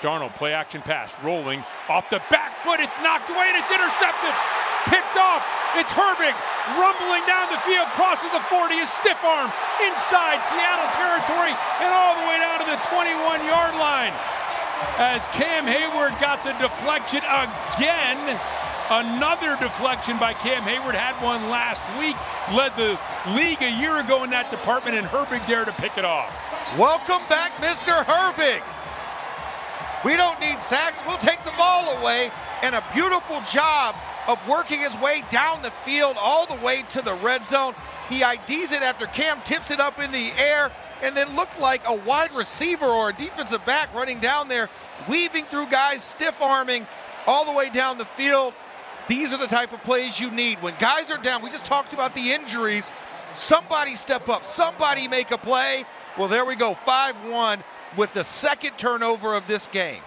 Darnold, play action pass, rolling off the back foot. It's knocked away and it's intercepted. Picked off. It's Herbig rumbling down the field, crosses the 40, his stiff arm inside Seattle territory and all the way down to the 21-yard line. As Cam Hayward got the deflection again. Another deflection by Cam Hayward, had one last week, led the league a year ago in that department, and Herbig there to pick it off. Welcome back, Mr. Herbig. We don't need sacks, we'll take the ball away, and a beautiful job of working his way down the field all the way to the red zone. He IDs it after Cam tips it up in the air and then looked like a wide receiver or a defensive back running down there, weaving through guys, stiff arming all the way down the field. These are the type of plays you need. When guys are down, we just talked about the injuries. Somebody step up, somebody make a play. Well, there we go, 5-1 with the second turnover of this game.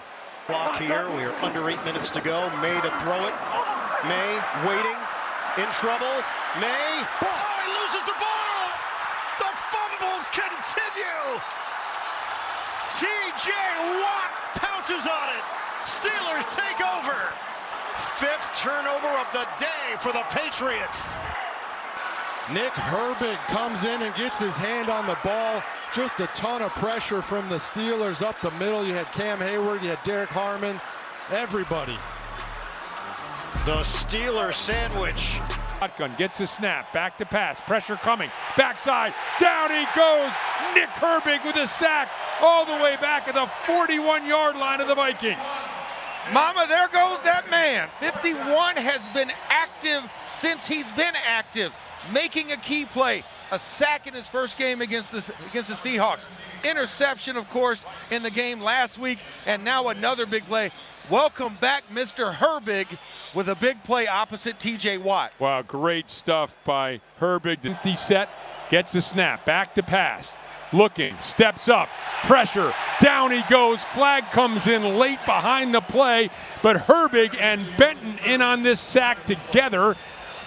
Clock here, we are under 8 minutes to go. May to throw it. May waiting, in trouble. May, oh, he loses the ball! The fumbles continue! T.J. Watt pounces on it. Steelers take over. 5th turnover of the day for the Patriots. Nick Herbig comes in and gets his hand on the ball. Just a ton of pressure from the Steelers up the middle. You had Cam Hayward, you had Derek Harmon, everybody. The Steelers sandwich. Shotgun gets a snap, back to pass, pressure coming, backside, down he goes. Nick Herbig with a sack all the way back at the 41-yard line of the Vikings. Mama, there goes that man. 51 has been active since he's been active, making a key play. A sack in his first game against the Seahawks. Interception, of course, in the game last week, and now another big play. Welcome back, Mr. Herbig, with a big play opposite T.J. Watt. Wow, great stuff by Herbig. The empty set, gets a snap, back to pass. Looking, steps up, pressure, down he goes. Flag comes in late behind the play, but Herbig and Benton in on this sack together.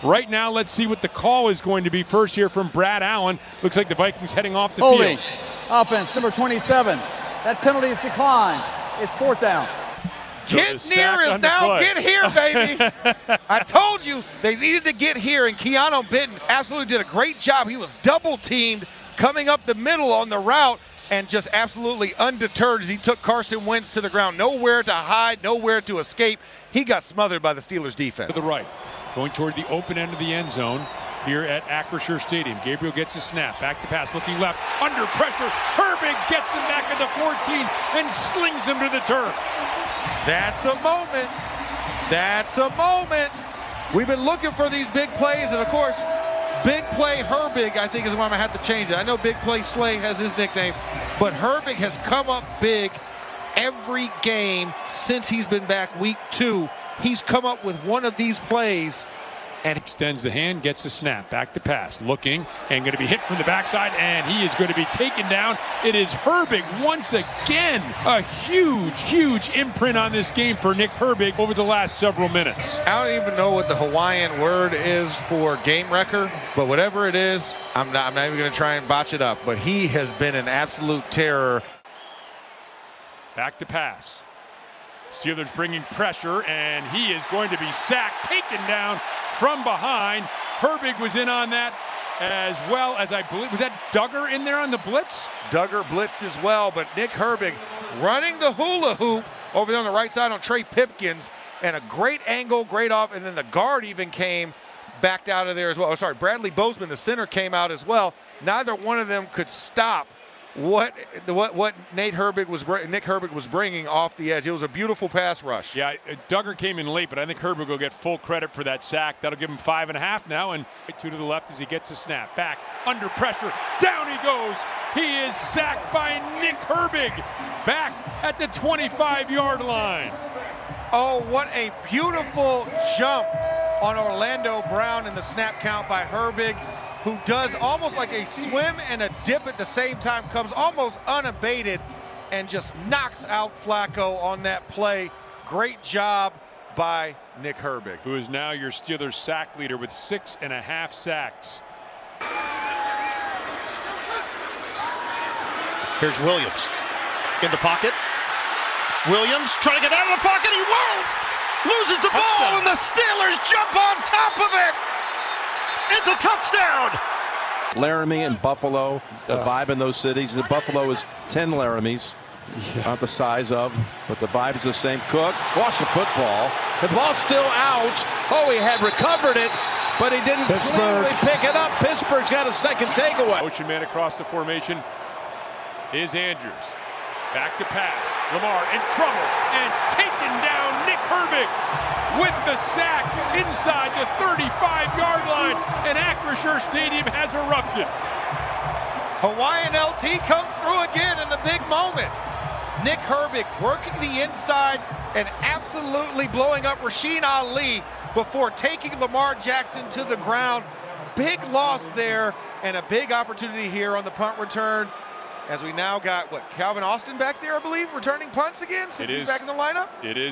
Right now, let's see what the call is going to be. First here from Brad Allen. Looks like the Vikings heading off the holding. field. Offense, number 27. That penalty is declined. It's 4th down. So get near is now get here, baby. I told you they needed to get here, and Keanu Benton absolutely did a great job. He was double teamed coming up the middle on the route and just absolutely undeterred as he took Carson Wentz to the ground. Nowhere to hide, nowhere to escape. He got smothered by the Steelers defense. To the right, going toward the open end of the end zone here at Acrisure Stadium. Gabriel gets a snap, back to pass, looking left, under pressure. Herbig gets him back at the 14 and slings him to the turf. That's a moment. That's a moment. We've been looking for these big plays, and of course, Big Play Herbig, I think, is why I'm going to have to change it. I know Big Play Slay has his nickname, but Herbig has come up big every game since he's been back week 2. He's come up with one of these plays. And extends the hand, gets a snap, back to pass, looking, and going to be hit from the backside, and he is going to be taken down. It is Herbig once again. A huge, huge imprint on this game for Nick Herbig over the last several minutes. I don't even know what the Hawaiian word is for game wrecker, but whatever it is, I'm not even going to try and botch it up, but he has been an absolute terror. Back to pass. Steelers bringing pressure, and he is going to be sacked, taken down from behind. Herbig was in on that as well, as I believe, was that Duggar in there on the blitz? Duggar blitzed as well, but Nick Herbig running the hula hoop over there on the right side on Trey Pipkins, and a great angle, great off, and then the guard even came backed out of there as well. Oh, sorry, Bradley Bozeman, the center, came out as well. Neither one of them could stop what Nick Herbig was bringing off the edge. It was a beautiful pass rush. Yeah, Duggar came in late, but I think Herbig will get full credit for that sack. That'll give him 5.5 now, and 2 to the left as he gets a snap. Back, under pressure, down he goes. He is sacked by Nick Herbig, back at the 25-yard line. Oh, what a beautiful jump on Orlando Brown in the snap count by Herbig, who does almost like a swim and a dip at the same time, comes almost unabated and just knocks out Flacco on that play. Great job by Nick Herbig, who is now your Steelers sack leader with 6.5 sacks. Here's Williams in the pocket. Williams trying to get out of the pocket. He won't. Loses the ball, and the Steelers jump on top of it. It's a touchdown. Laramie and Buffalo, the vibe in those cities. Buffalo is 10 Laramies, not the size of, but the vibe is the same. Cook lost the football. The ball's still out. Oh, he had recovered it, but he didn't clearly pick it up. Pittsburgh's got a second takeaway. Motion man across the formation is Andrews. Back to pass. Lamar in trouble and taken down. Nick Herbig with the sack inside the 35-yard line, and Acrisure Stadium has erupted. Hawaiian LT comes through again in the big moment. Nick Herbig working the inside and absolutely blowing up Rasheen Ali before taking Lamar Jackson to the ground. Big loss there and a big opportunity here on the punt return, as we now got, Calvin Austin back there, I believe, returning punts again since he's back in the lineup? It is